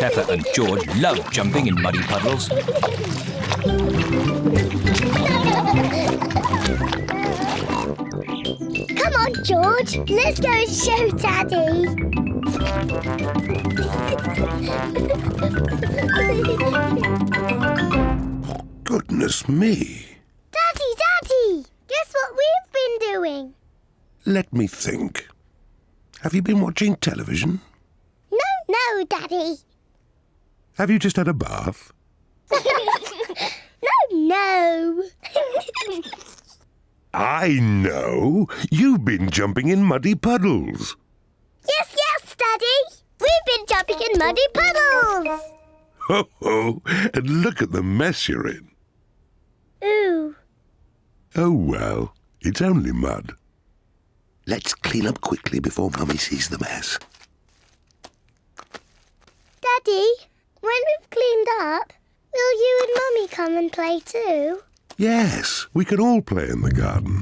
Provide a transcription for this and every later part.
Peppa and George love jumping in muddy puddles. Come on, George. Let's go and show Daddy. Goodness me. Daddy! Guess what we've been doing? Let me think. Have you been watching television? No, Daddy. Have you just had a bath? No. I know. You've been jumping in muddy puddles. Yes, Daddy. We've been jumping in muddy puddles. Ho, ho. And look at the mess you're in. Ooh. Oh, well, it's only mud. Let's clean up quickly before Mummy sees the mess. Daddy, when we've cleaned up, will you and Mummy come and play too? Yes, we can all play in the garden.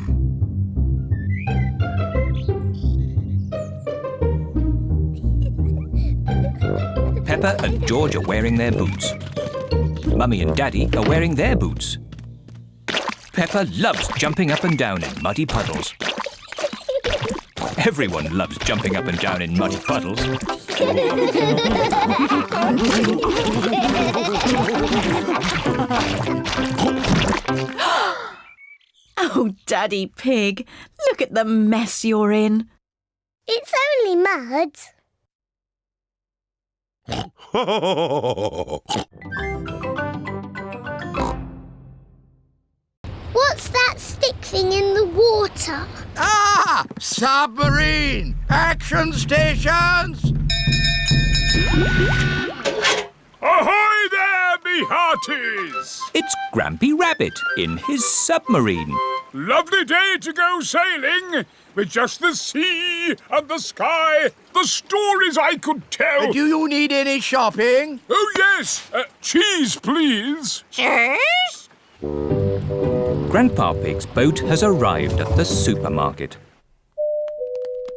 Peppa and George are wearing their boots. Mummy and Daddy are wearing their boots. Peppa loves jumping up and down in muddy puddles. Everyone loves jumping up and down in muddy puddles. Oh, Daddy Pig, look at the mess you're in. It's only mud. What's that stick thing in the water? Ah! Submarine! Action stations! Ahoy there, me hearties! It's Grampy Rabbit in his submarine. Lovely day to go sailing, with just the sea and the sky, the stories I could tell. Do you need any shopping? Oh, yes. Cheese, please. Cheese? Grandpa Pig's boat has arrived at the supermarket.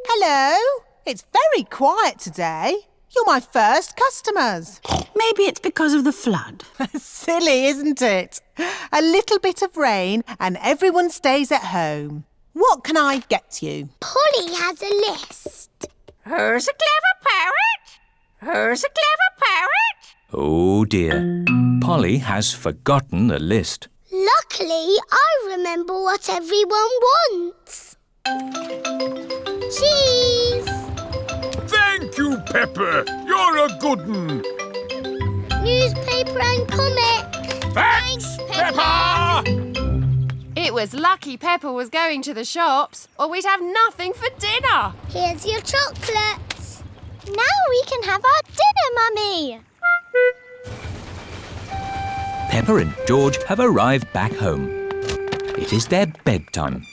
Hello. It's very quiet today. You're my first customers. Maybe it's because of the flood. Silly, isn't it? A little bit of rain and everyone stays at home. What can I get you? Polly has a list. Who's a clever parrot? Who's a clever parrot? Oh dear, Polly has forgotten the list. Luckily, I remember what everyone wants. Cheese! Thank you, Peppa. You're a good un. Newspaper and comic. Thanks, Peppa! It was lucky Peppa was going to the shops, or we'd have nothing for dinner. Here's your chocolates. Now we can have our dinner, Mummy. Peppa and George have arrived back home. It is their bedtime.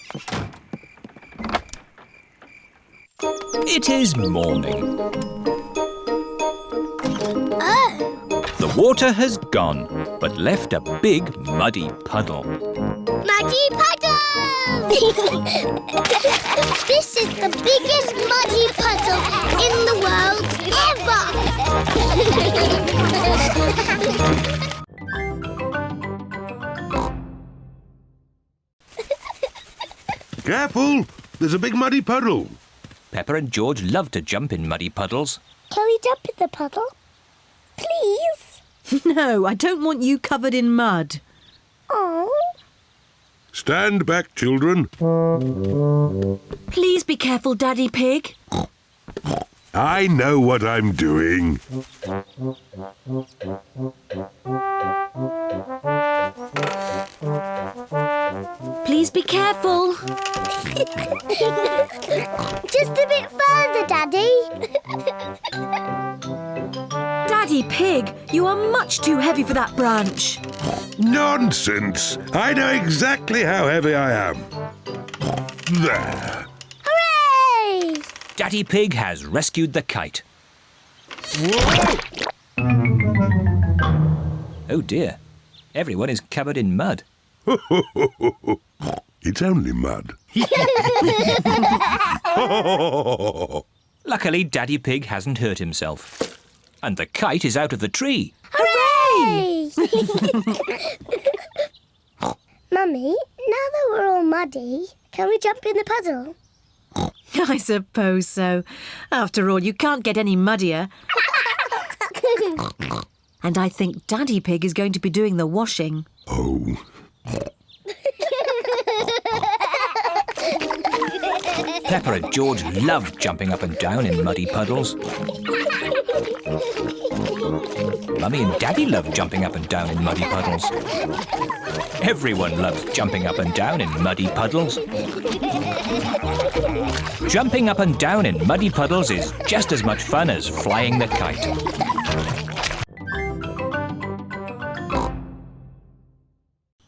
It is morning. Oh, The water has gone, but left a big muddy puddle. muddy puddle! This is the biggest muddy puddle in the world ever! Careful! There's a big muddy puddle. Peppa and George love to jump in muddy puddles. Can we jump in the puddle? Please? No, I don't want you covered in mud. Oh. Stand back, children. Please be careful, Daddy Pig. I know what I'm doing. Please be careful. Just a bit further, Daddy. Daddy Pig, you are much too heavy for that branch. Nonsense! I know exactly how heavy I am. There. Hooray! Daddy Pig has rescued the kite. Oh dear, everyone is covered in mud. It's only mud. Luckily, Daddy Pig hasn't hurt himself. And the kite is out of the tree. Hooray! Mummy, now that we're all muddy, can we jump in the puddle? I suppose so. After all, you can't get any muddier. And I think Daddy Pig is going to be doing the washing. Oh, Peppa and George love jumping up and down in muddy puddles. Mummy and Daddy love jumping up and down in muddy puddles. Everyone loves jumping up and down in muddy puddles. Jumping up and down in muddy puddles is just as much fun as flying the kite.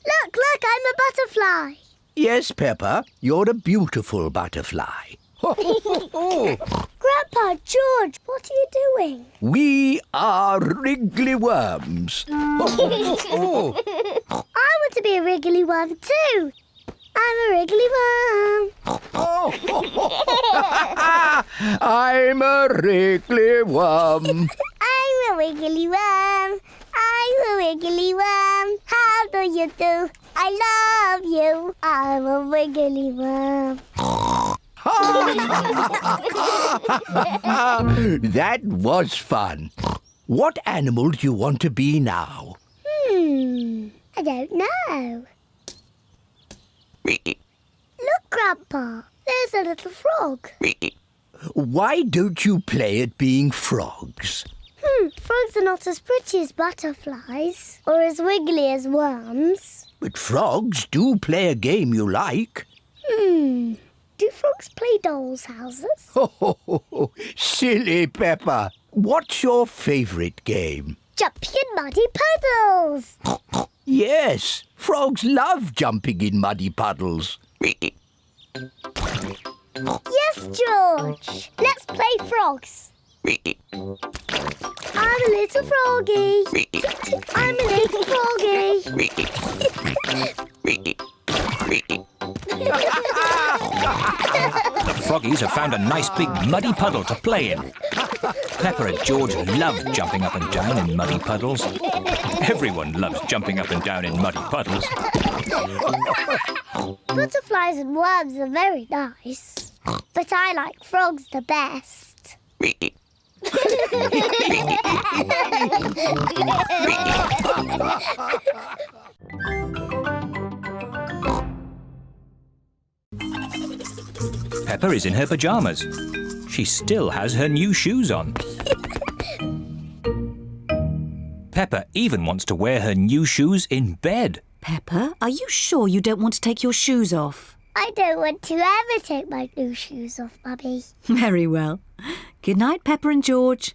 Look, I'm a butterfly. Yes, Peppa, you're a beautiful butterfly. Grandpa, George, what are you doing? We are wriggly worms. I want to be a wriggly worm too. I'm a wriggly worm. I'm a wriggly worm. I'm a wiggly worm. I'm a wiggly worm. How do you do? I love you. I'm a wiggly worm. That was fun. What animal do you want to be now? I don't know. Look, Grandpa. There's a little frog. Why don't you play at being frogs? Frogs are not as pretty as butterflies or as wiggly as worms. But frogs do play a game you like. Do frogs play dolls' houses? Silly Peppa. What's your favourite game? Jumping in muddy puddles. Yes, frogs love jumping in muddy puddles. Yes, George. Let's play frogs. I'm a little froggy. I'm a little froggy. The froggies have found a nice big muddy puddle to play in. Peppa and George love jumping up and down in muddy puddles. Everyone loves jumping up and down in muddy puddles. Butterflies and worms are very nice, but I like frogs the best. Peppa is in her pyjamas. She still has her new shoes on. Peppa even wants to wear her new shoes in bed. Peppa, are you sure you don't want to take your shoes off? I don't want to ever take my new shoes off, Mummy. Very well. Good night, Peppa and George.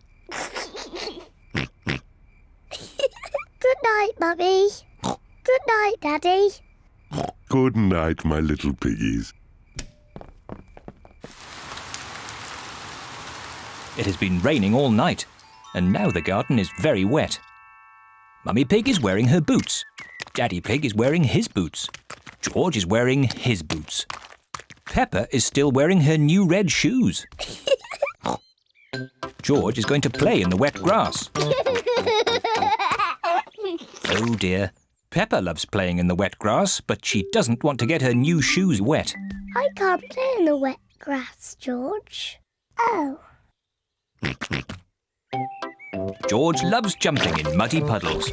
Good night, Mummy. Good night, Daddy. good night, my little piggies. It has been raining all night, and now the garden is very wet. Mummy Pig is wearing her boots. Daddy Pig is wearing his boots. George is wearing his boots. Peppa is still wearing her new red shoes. George is going to play in the wet grass. Oh dear. Peppa loves playing in the wet grass, but she doesn't want to get her new shoes wet. I can't play in the wet grass, George. Oh. George loves jumping in muddy puddles.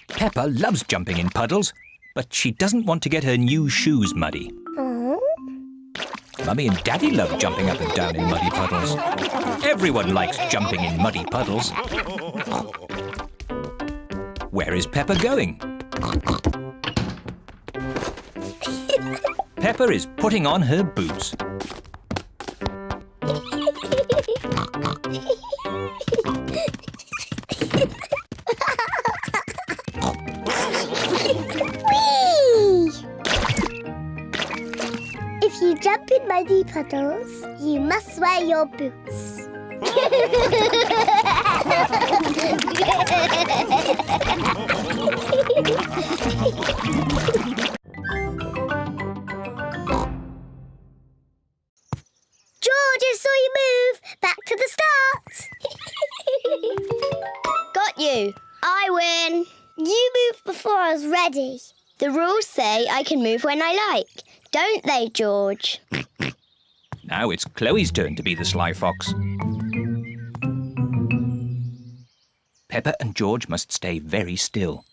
Peppa loves jumping in puddles, but she doesn't want to get her new shoes muddy. Oh. Mummy and Daddy love jumping up and down in muddy puddles. Everyone likes jumping in muddy puddles. Where is Peppa going? Peppa is putting on her boots. Whee! If you jump in muddy puddles, you must wear your boots. George, I saw you move. Back to the start. aren't you? I win. You moved before I was ready. The rules say I can move when I like, don't they, George? Now it's Chloe's turn to be the sly fox. Peppa and George must stay very still.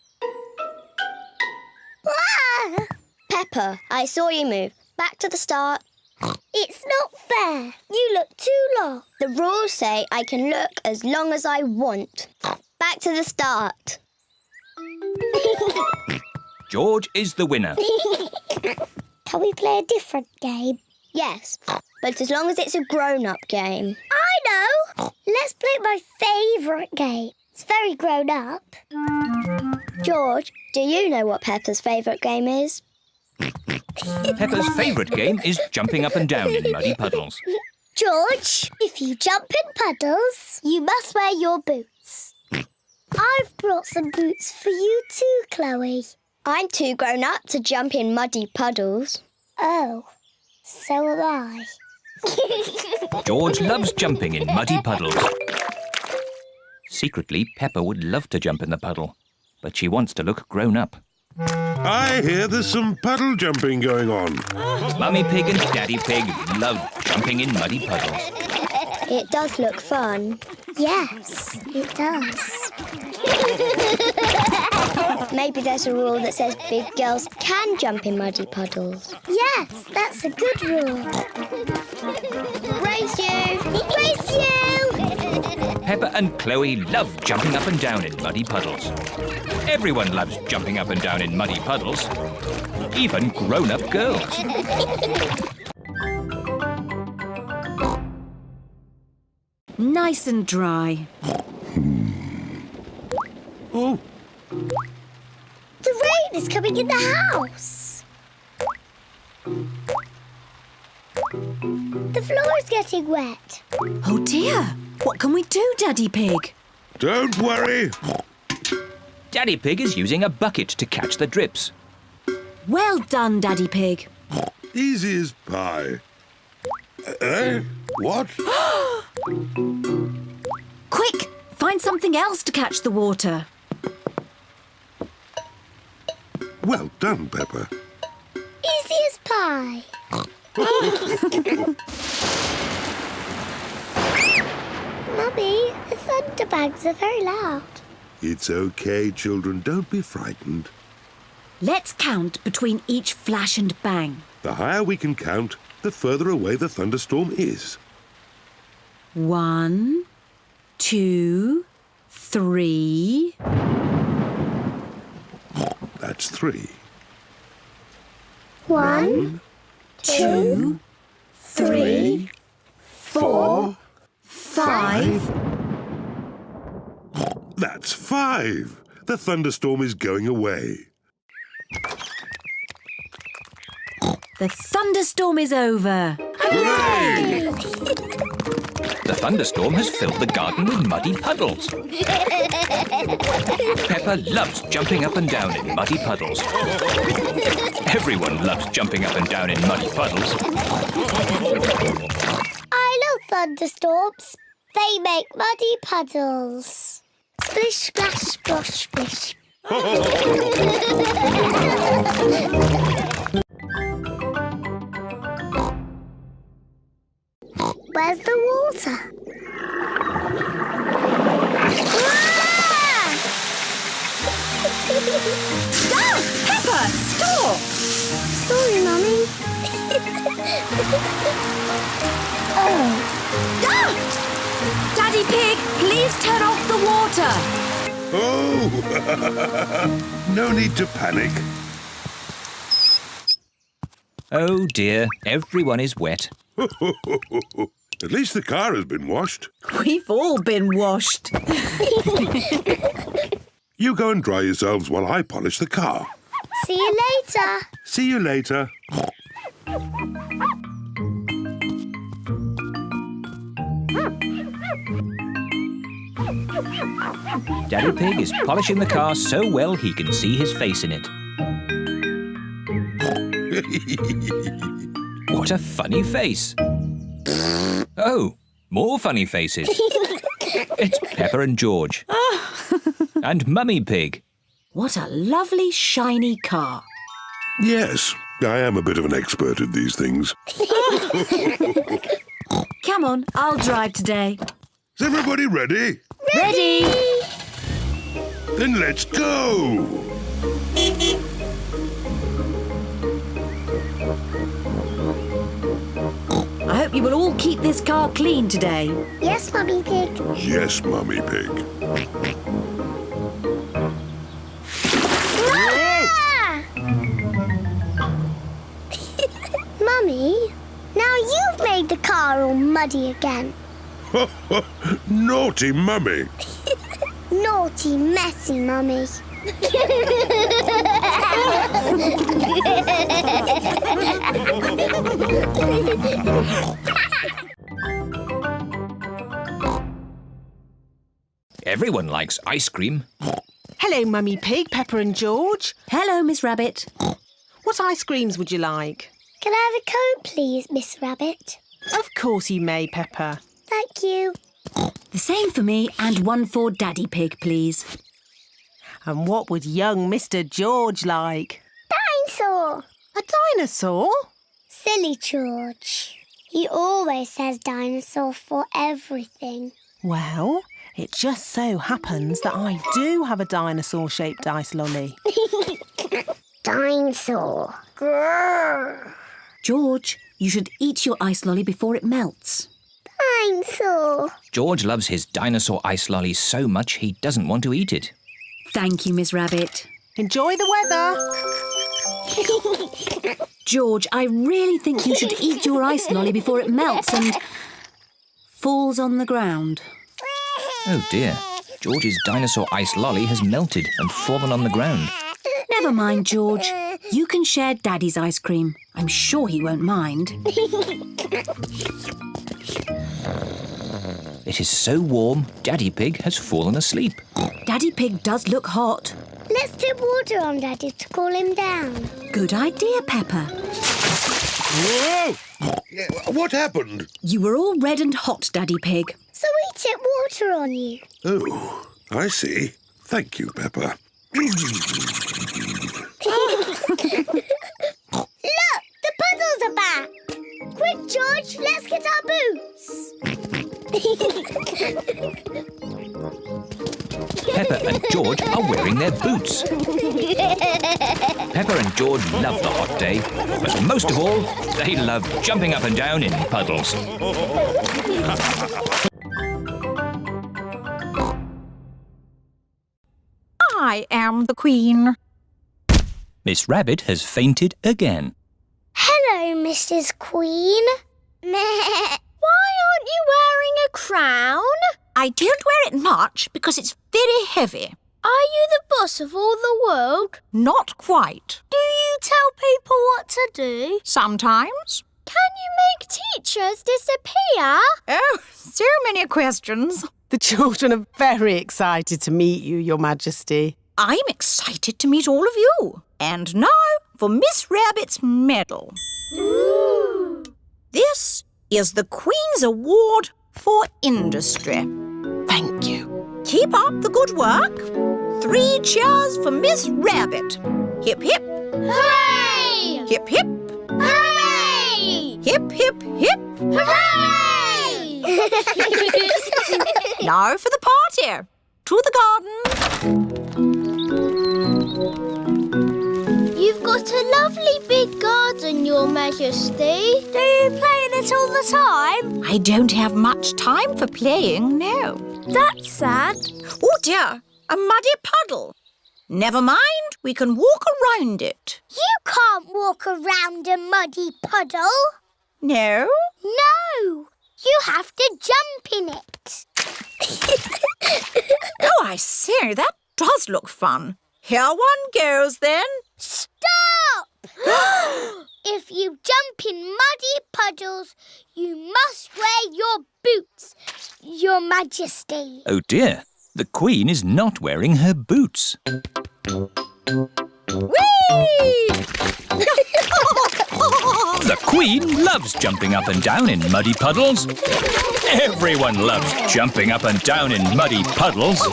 Ah! Peppa, I saw you move. Back to the start. It's not fair. You look too long. The rules say I can look as long as I want. Back to the start. George is the winner. Can we play a different game? Yes, but as long as it's a grown-up game. I know! Let's play my favourite game. It's very grown-up. George, do you know what Peppa's favourite game is? Peppa's favourite game is jumping up and down in muddy puddles. George, if you jump in puddles, you must wear your boots. I've brought some boots for you too, Chloe. I'm too grown up to jump in muddy puddles. Oh, so am I. George loves jumping in muddy puddles. Secretly, Peppa would love to jump in the puddle, but she wants to look grown up. I hear there's some puddle jumping going on. Mummy Pig and Daddy Pig love jumping in muddy puddles. It does look fun. Yes, it does. Maybe there's a rule that says big girls can jump in muddy puddles. Yes, that's a good rule. Race you! Race you! Peppa and Chloe love jumping up and down in muddy puddles. Everyone loves jumping up and down in muddy puddles. Even grown-up girls. Nice and dry. Oh, The rain is coming in the house. The floor is getting wet. Oh dear. What can we do, Daddy Pig? don't worry. Daddy Pig is using a bucket to catch the drips. Well done, Daddy Pig. Easy as pie. What? Quick, find something else to catch the water. Well done, Peppa. Easy as pie. Mummy, the thunderbags are very loud. It's okay, children. Don't be frightened. Let's count between each flash and bang. The higher we can count, the further away the thunderstorm is. 1, 2, 3. That's 3. 1, 2, 3, 4, 5. That's 5. The thunderstorm is going away. The thunderstorm is over. Hooray! The thunderstorm has filled the garden with muddy puddles. Peppa loves jumping up and down in muddy puddles. Everyone loves jumping up and down in muddy puddles. I love thunderstorms. They make muddy puddles. Splish, splash, splosh, splish. Where's the water? Ah! Peppa, stop! Sorry, Mummy. Oh. Ah! Daddy Pig, please turn off the water. Oh! No need to panic. Oh dear, everyone is wet. At least the car has been washed. We've all been washed. You go and dry yourselves while I polish the car. See you later. See you later. Daddy Pig is polishing the car so well he can see his face in it. What a funny face. Oh, more funny faces. It's Peppa and George. And Mummy Pig. What a lovely shiny car. Yes, I am a bit of an expert at these things. Come on, I'll drive today. Is everybody ready? Ready? Then let's go! I hope you will all keep this car clean today. Yes, Mummy Pig. Yes, Mummy Pig. Ah! Mummy, now you've made the car all muddy again. Naughty Mummy. Naughty, messy Mummy. Everyone likes ice cream. Hello, Mummy Pig, Peppa and George. Hello, Miss Rabbit. What ice creams would you like? Can I have a cone, please, Miss Rabbit? Of course you may, Peppa. Thank you. The same for me and one for Daddy Pig, please. And what would young Mr. George like? Dinosaur. A dinosaur? Silly George. He always says dinosaur for everything. Well, it just so happens that I do have a dinosaur-shaped ice lolly. Dinosaur. Grrr. George, you should eat your ice lolly before it melts. Dinosaur. George loves his dinosaur ice lolly so much he doesn't want to eat it. Thank you, Miss Rabbit. Enjoy the weather. George, I really think you should eat your ice lolly before it melts and falls on the ground. Oh dear. George's dinosaur ice lolly has melted and fallen on the ground. Never mind, George. You can share Daddy's ice cream. I'm sure he won't mind. It is so warm, Daddy Pig has fallen asleep. Daddy Pig does look hot. Let's dip water on Daddy to cool him down. Good idea, Peppa. Whoa! What happened? You were all red and hot, Daddy Pig. So we tip water on you. Oh, I see. Thank you, Peppa. Look, the puddles are back. Quick, George, let's get our boots. Peppa and George are wearing their boots. Peppa and George love the hot day, but most of all, they love jumping up and down in puddles. I am the Queen. Miss Rabbit has fainted again. Hello, Mrs. Queen. Meh. Why aren't you wearing a crown? I don't wear it much because it's very heavy. Are you the boss of all the world? Not quite. Do you tell people what to do? Sometimes. Can you make teachers disappear? Oh, so many questions. The children are very excited to meet you, Your Majesty. I'm excited to meet all of you. And now for Miss Rabbit's medal. Ooh. This is the Queen's Award for Industry. Thank you. Keep up the good work. 3 cheers for Miss Rabbit. Hip, hip. Hooray! Hip, hip. Hooray! Hip, hip, hip. Hooray! Now for the party. To the garden. You've got a lovely big garden, Your Majesty. Do you play in it all the time? I don't have much time for playing, no. That's sad. Oh dear, a muddy puddle. Never mind, we can walk around it. You can't walk around a muddy puddle. No? No, you have to jump in it. Oh, I see, that does look fun. Here one goes then. Stop! If you jump in muddy puddles, you must wear your boots, Your Majesty. Oh dear, the Queen is not wearing her boots. Whee! The Queen loves jumping up and down in muddy puddles. Everyone loves jumping up and down in muddy puddles. In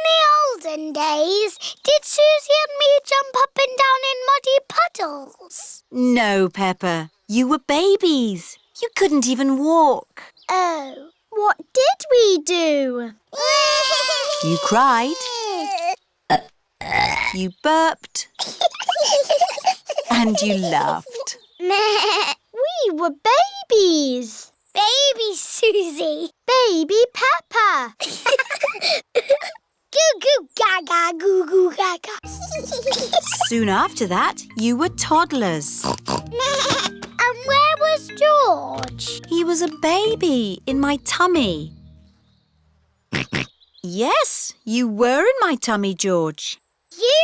the olden days, did Susie and me jump up and down in muddy puddles? No, Peppa. You were babies. You couldn't even walk. Oh. What did we do? You cried. You burped. And you laughed. We were babies. Baby Susie. Baby Peppa. Goo goo gaga, goo goo gaga. Soon after that, you were toddlers. And where was George? He was a baby in my tummy. Yes, you were in my tummy, George.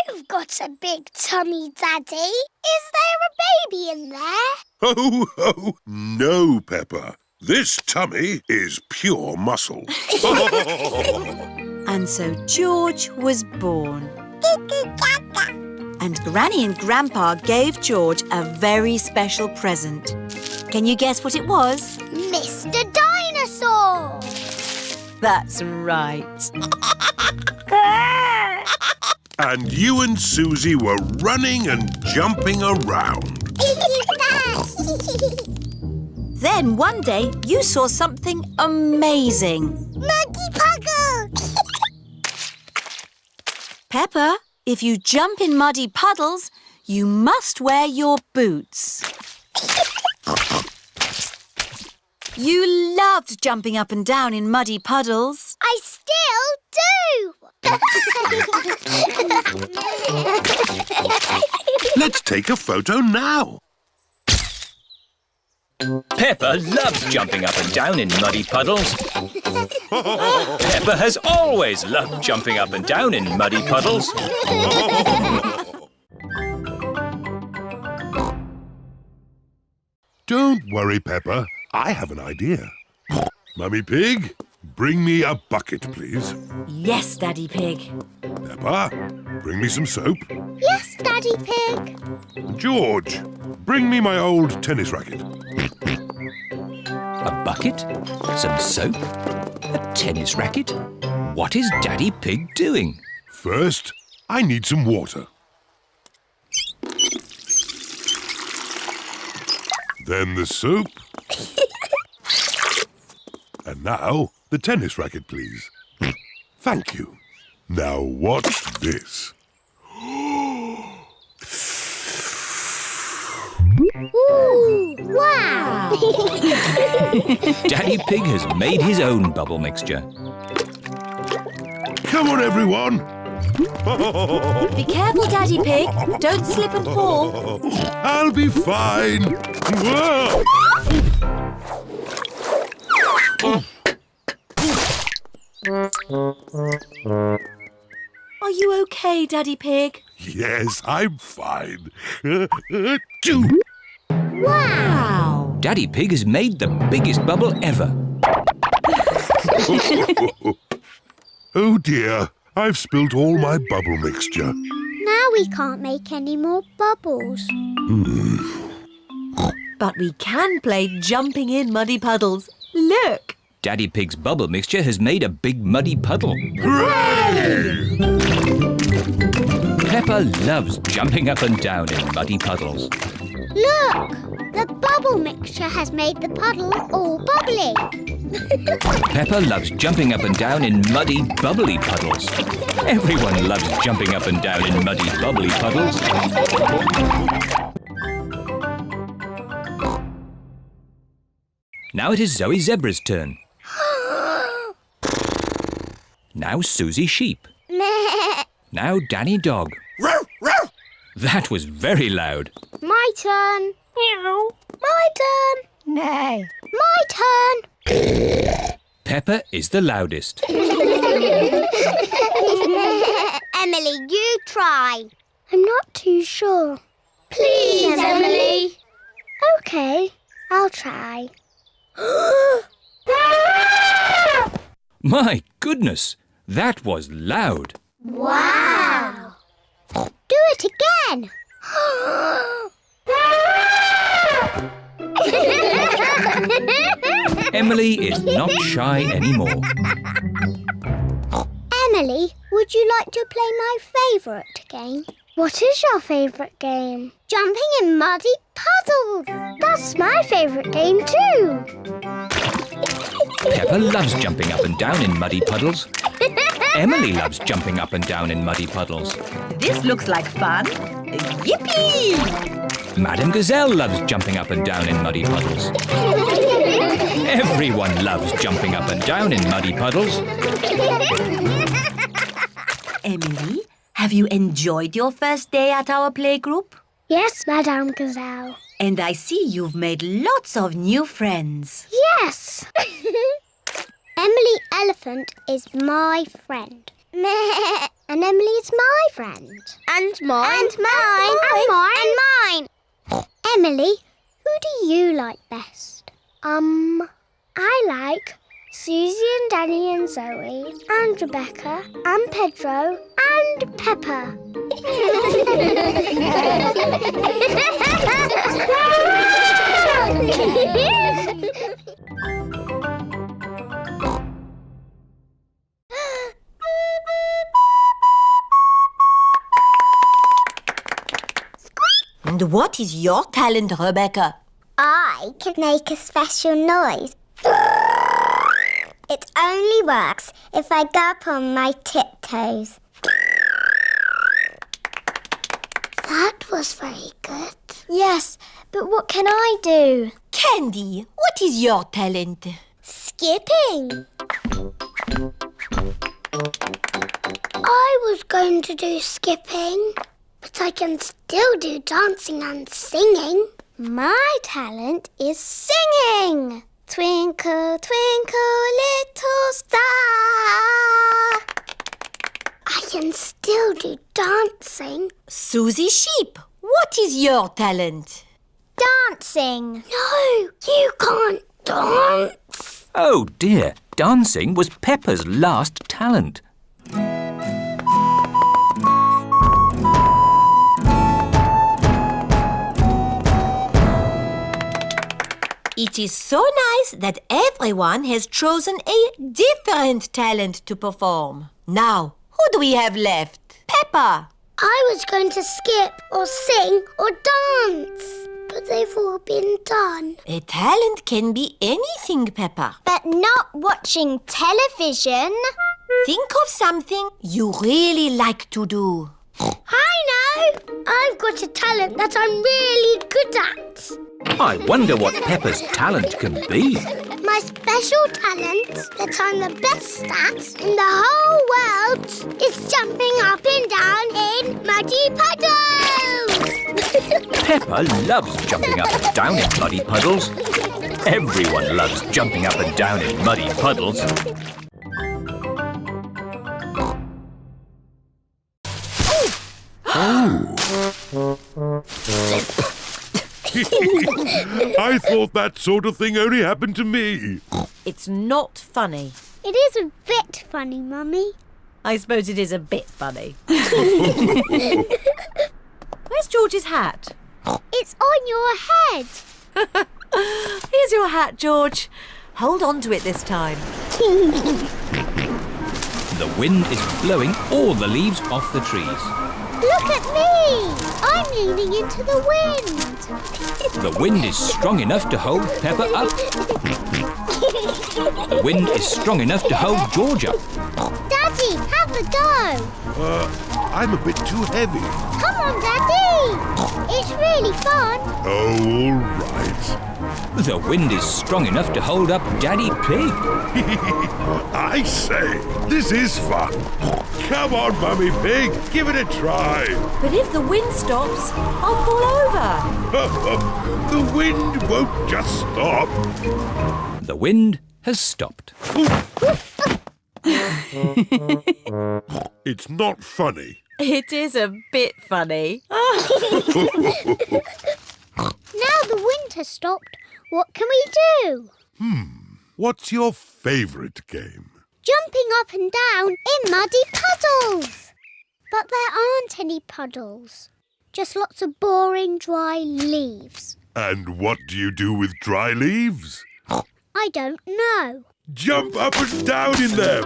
You've got a big tummy, Daddy. Is there a baby in there? Ho, ho! No, Peppa. This tummy is pure muscle. And so George was born. And Granny and Grandpa gave George a very special present. Can you guess what it was? Mr. Dinosaur! That's right. And you and Susie were running and jumping around. Then one day you saw something amazing. Muddy puddle! Peppa, if you jump in muddy puddles, you must wear your boots. You loved jumping up and down in muddy puddles. I still do! Let's take a photo now. Peppa loves jumping up and down in muddy puddles. Peppa has always loved jumping up and down in muddy puddles. Don't worry, Peppa. I have an idea. Mummy Pig, bring me a bucket, please. Yes, Daddy Pig. Peppa, bring me some soap. Yes, Daddy Pig. George, bring me my old tennis racket. A bucket? Some soap? A tennis racket? What is Daddy Pig doing? First, I need some water. Then the soap. And now, the tennis racket, please. Thank you. Now watch this. Ooh, wow! Daddy Pig has made his own bubble mixture. Come on, everyone. Be careful, Daddy Pig. Don't slip and fall. I'll be fine. Whoa. Are you okay, Daddy Pig? Yes, I'm fine. Wow! Daddy Pig has made the biggest bubble ever. Oh dear, I've spilt all my bubble mixture. Now we can't make any more bubbles. But we can play jumping in muddy puddles. Look! Daddy Pig's bubble mixture has made a big muddy puddle. Hooray! Peppa loves jumping up and down in muddy puddles. Look! The bubble mixture has made the puddle all bubbly. Peppa loves jumping up and down in muddy, bubbly puddles. Everyone loves jumping up and down in muddy, bubbly puddles. Now it is Zoe Zebra's turn. Now Susie Sheep. Now Danny Dog. That was very loud. My turn. Meow. My turn. No. My turn. Peppa is the loudest. Emily, you try. I'm not too sure. Please, Emily. OK, I'll try. My goodness, that was loud. Wow! Do it again. Emily is not shy anymore. Emily, would you like to play my favourite game? What is your favourite game? Jumping in muddy puddles. That's my favourite game too. Peppa loves jumping up and down in muddy puddles. Emily loves jumping up and down in muddy puddles. This looks like fun. Yippee! Madame Gazelle loves jumping up and down in muddy puddles. Everyone loves jumping up and down in muddy puddles. Emily, have you enjoyed your first day at our playgroup? Yes, Madame Gazelle. And I see you've made lots of new friends. Yes. Emily Elephant is my friend. And Emily is my friend. And mine. And mine. And mine. And mine. Emily, who do you like best? I like Susie and Danny and Zoe and Rebecca and Pedro and Peppa. And what is your talent, Rebecca? I can make a special noise. It only works if I go up on my tiptoes. That was very good. Yes, but what can I do? Candy, what is your talent? Skipping. I was going to do skipping, but I can still do dancing and singing. My talent is singing. Twinkle, twinkle, little star. I can still do dancing. Susie Sheep, what is your talent? Dancing. No, you can't dance. Oh dear, dancing was Peppa's last talent. It is so nice that everyone has chosen a different talent to perform. Now, who do we have left? Peppa. I was going to skip or sing or dance, but they've all been done. A talent can be anything, Peppa. But not watching television. Think of something you really like to do. I know! I've got a talent that I'm really good at. I wonder what Peppa's talent can be. My special talent that I'm the best at in the whole world is jumping up and down in muddy puddles. Peppa loves jumping up and down in muddy puddles. Everyone loves jumping up and down in muddy puddles. I thought that sort of thing only happened to me. It's not funny. It is a bit funny, Mummy. I suppose it is a bit funny. Where's George's hat? It's on your head. Here's your hat, George. Hold on to it this time. The wind is blowing all the leaves off the trees. Look at me! I'm leaning into the wind. The wind is strong enough to hold Peppa up. The wind is strong enough to hold George up. Daddy, have a go. I'm a bit too heavy. Come on, Daddy. It's really fun. Oh, all right. The wind is strong enough to hold up Daddy Pig. I say, this is fun. Come on, Mummy Pig, give it a try. But if the wind stops, I'll fall over. The wind won't just stop. The wind has stopped. It's not funny. It is a bit funny. Now the wind has stopped. What can we do? What's your favourite game? Jumping up and down in muddy puddles. But there aren't any puddles. Just lots of boring, dry leaves. And what do you do with dry leaves? I don't know. Jump up and down in them.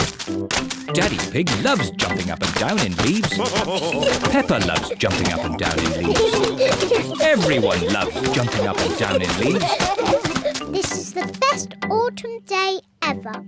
Daddy Pig loves jumping up and down in leaves. Peppa loves jumping up and down in leaves. Everyone loves jumping up and down in leaves. This is the best autumn day ever.